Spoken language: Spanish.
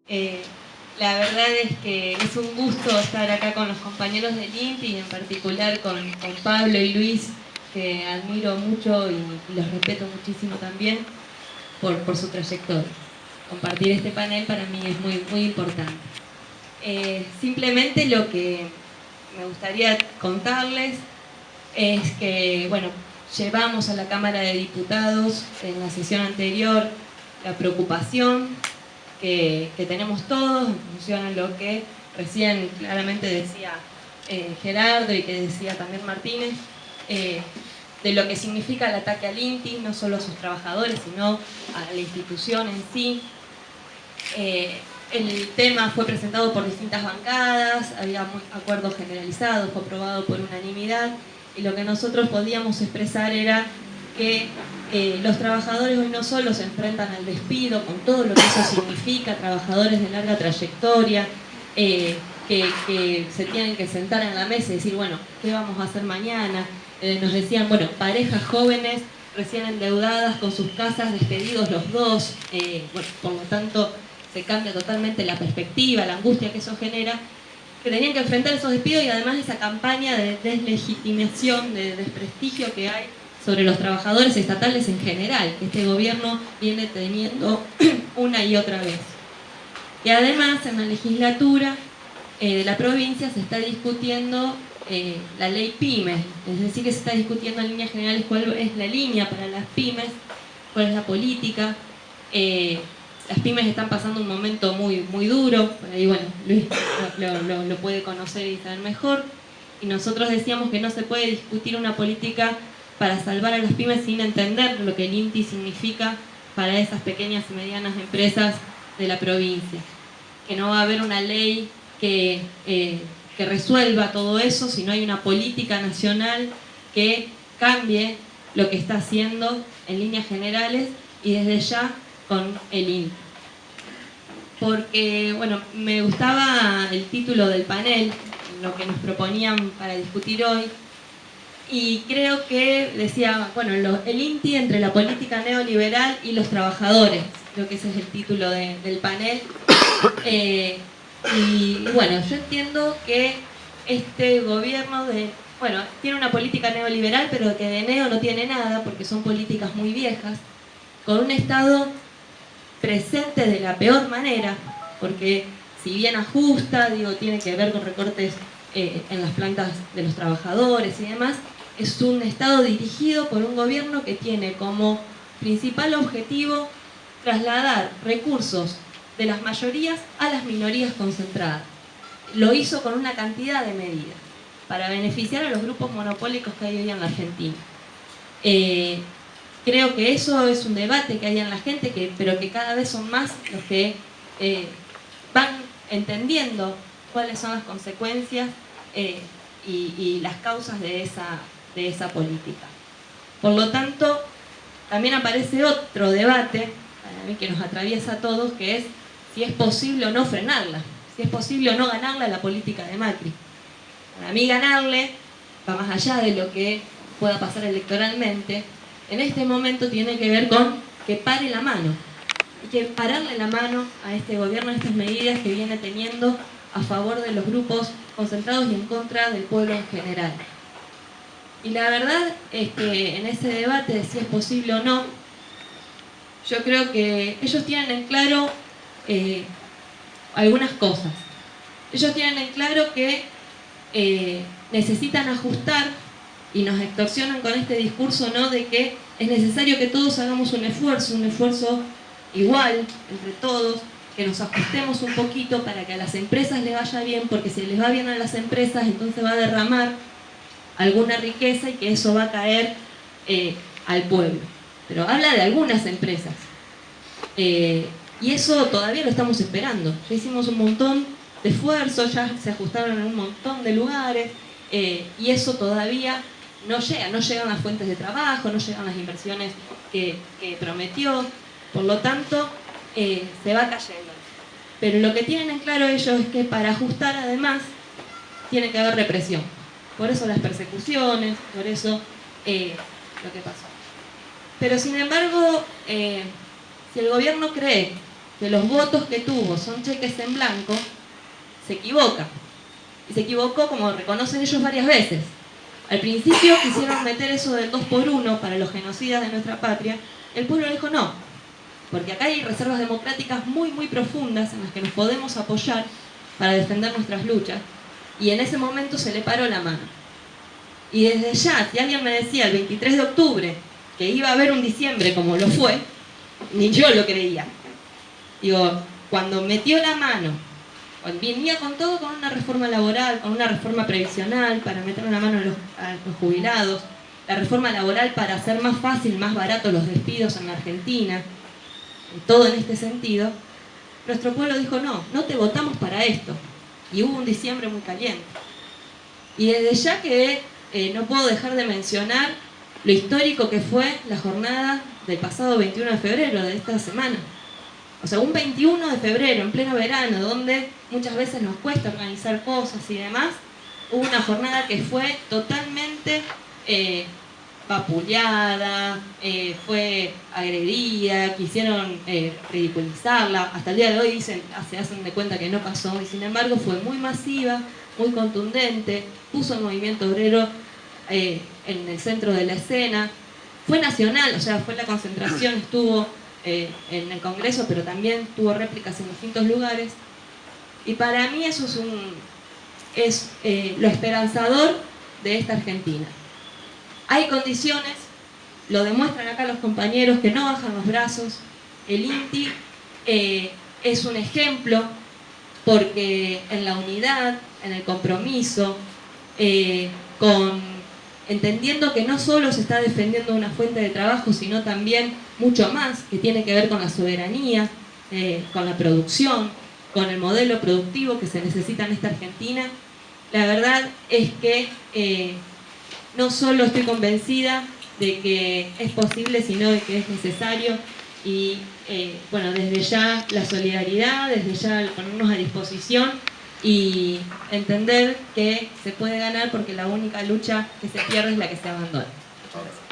Eh, la verdad es que es un gusto estar acá con los compañeros del INTI y en particular con Pablo y Luis, que admiro mucho y los respeto muchísimo también por su trayectoria. Compartir este panel para mí es muy importante. Simplemente lo que me gustaría contarles es que, bueno, llevamos a la Cámara de Diputados en la sesión anterior la preocupación que tenemos todos en función a lo que recién claramente decía Gerardo y que decía también Martínez, de lo que significa el ataque al INTI, no solo a sus trabajadores, sino a la institución en sí. El tema fue presentado por distintas bancadas, había acuerdos generalizados, fue aprobado por unanimidad, y lo que nosotros podíamos expresar era que los trabajadores hoy no solo se enfrentan al despido, con todo lo que eso significa, trabajadores de larga trayectoria, que se tienen que sentar en la mesa y decir, bueno, ¿qué vamos a hacer mañana? Nos decían, bueno, parejas jóvenes recién endeudadas con sus casas, despedidos los dos, bueno, por lo tanto se cambia totalmente la perspectiva, la angustia que eso genera, que tenían que enfrentar esos despidos y además esa campaña de deslegitimación, de desprestigio que hay sobre los trabajadores estatales en general, que este gobierno viene teniendo una y otra vez. Y además en la legislatura de la provincia se está discutiendo la ley PYME, es decir, que se está discutiendo en líneas generales cuál es la línea para las pymes, cuál es la política. Las pymes están pasando un momento muy duro, por ahí, bueno, Luis lo puede conocer y saber mejor, y nosotros decíamos que no se puede discutir una política para salvar a las pymes sin entender lo que el INTI significa para esas pequeñas y medianas empresas de la provincia, que no va a haber una ley que resuelva todo eso si no hay una política nacional que cambie lo que está haciendo en líneas generales y desde ya con el INTI. Porque, bueno, me gustaba el título del panel, lo que nos proponían para discutir hoy, y creo que decía, bueno, el INTI entre la política neoliberal y los trabajadores, creo que ese es el título del panel. Y bueno, yo entiendo que este gobierno bueno, tiene una política neoliberal, pero que de neo no tiene nada, porque son políticas muy viejas, con un Estado presente de la peor manera, porque si bien ajusta, digo, tiene que ver con recortes en las plantas de los trabajadores y demás, es un Estado dirigido por un gobierno que tiene como principal objetivo trasladar recursos de las mayorías a las minorías concentradas. Lo hizo con una cantidad de medidas para beneficiar a los grupos monopólicos que hay hoy en la Argentina. Creo que eso es un debate que hay en la gente, pero que cada vez son más los que van entendiendo cuáles son las consecuencias y las causas de esa política. Por lo tanto, también aparece otro debate, para mí que nos atraviesa a todos, que es si es posible o no frenarla, si es posible o no ganarla la política de Macri. Para mí ganarle va más allá de lo que pueda pasar electoralmente. En este momento tiene que ver con que pare la mano. Hay que pararle la mano a este gobierno, a estas medidas que viene teniendo a favor de los grupos concentrados y en contra del pueblo en general. Y la verdad es que en ese debate de si es posible o no, yo creo que ellos tienen en claro algunas cosas. Ellos tienen en claro que necesitan ajustar y nos extorsionan con este discurso, ¿no?, de que es necesario que todos hagamos un esfuerzo igual entre todos, que nos ajustemos un poquito para que a las empresas les vaya bien, porque si les va bien a las empresas, entonces va a derramar alguna riqueza y que eso va a caer al pueblo. Pero habla de algunas empresas. Y eso todavía lo estamos esperando. Ya hicimos un montón de esfuerzos, ya se ajustaron en un montón de lugares, y eso todavía no llegan las fuentes de trabajo, no llegan las inversiones que prometió, por lo tanto se va cayendo. Pero lo que tienen en claro ellos es que para ajustar además tiene que haber represión. Por eso las persecuciones, por eso lo que pasó. Pero sin embargo, si el gobierno cree que los votos que tuvo son cheques en blanco, se equivoca. Y se equivocó, como reconocen ellos, varias veces. Al principio quisieron meter eso del 2 por 1 para los genocidas de nuestra patria. El pueblo dijo no, porque acá hay reservas democráticas muy, muy profundas en las que nos podemos apoyar para defender nuestras luchas. Y en ese momento se le paró la mano. Y desde ya, si alguien me decía el 23 de octubre que iba a haber un diciembre como lo fue, ni yo lo creía. Digo, cuando metió la mano, venía con todo, con una reforma laboral, con una reforma previsional para meter una mano a los jubilados, la reforma laboral para hacer más fácil, más barato los despidos en la Argentina, todo en este sentido, nuestro pueblo dijo no, no te votamos para esto. Y hubo un diciembre muy caliente. Y desde ya que no puedo dejar de mencionar lo histórico que fue la jornada del pasado 21 de febrero, de esta semana. O sea, un 21 de febrero, en pleno verano, donde muchas veces nos cuesta organizar cosas y demás, hubo una jornada que fue totalmente vapuleada, fue agredida, quisieron ridiculizarla. Hasta el día de hoy se hacen de cuenta que no pasó, y sin embargo fue muy masiva, muy contundente, puso el movimiento obrero en el centro de la escena. Fue nacional, o sea, fue la concentración, estuvo en el Congreso, pero también tuvo réplicas en distintos lugares. Y para mí eso es lo esperanzador de esta Argentina. Hay condiciones, lo demuestran acá los compañeros que no bajan los brazos. El INTI es un ejemplo porque en la unidad, en el compromiso, entendiendo que no solo se está defendiendo una fuente de trabajo, sino también mucho más, que tiene que ver con la soberanía, con la producción, con el modelo productivo que se necesita en esta Argentina. La verdad es que no solo estoy convencida de que es posible, sino de que es necesario. Y bueno, desde ya la solidaridad, desde ya el ponernos a disposición y entender que se puede ganar, porque la única lucha que se pierde es la que se abandona. Muchas gracias.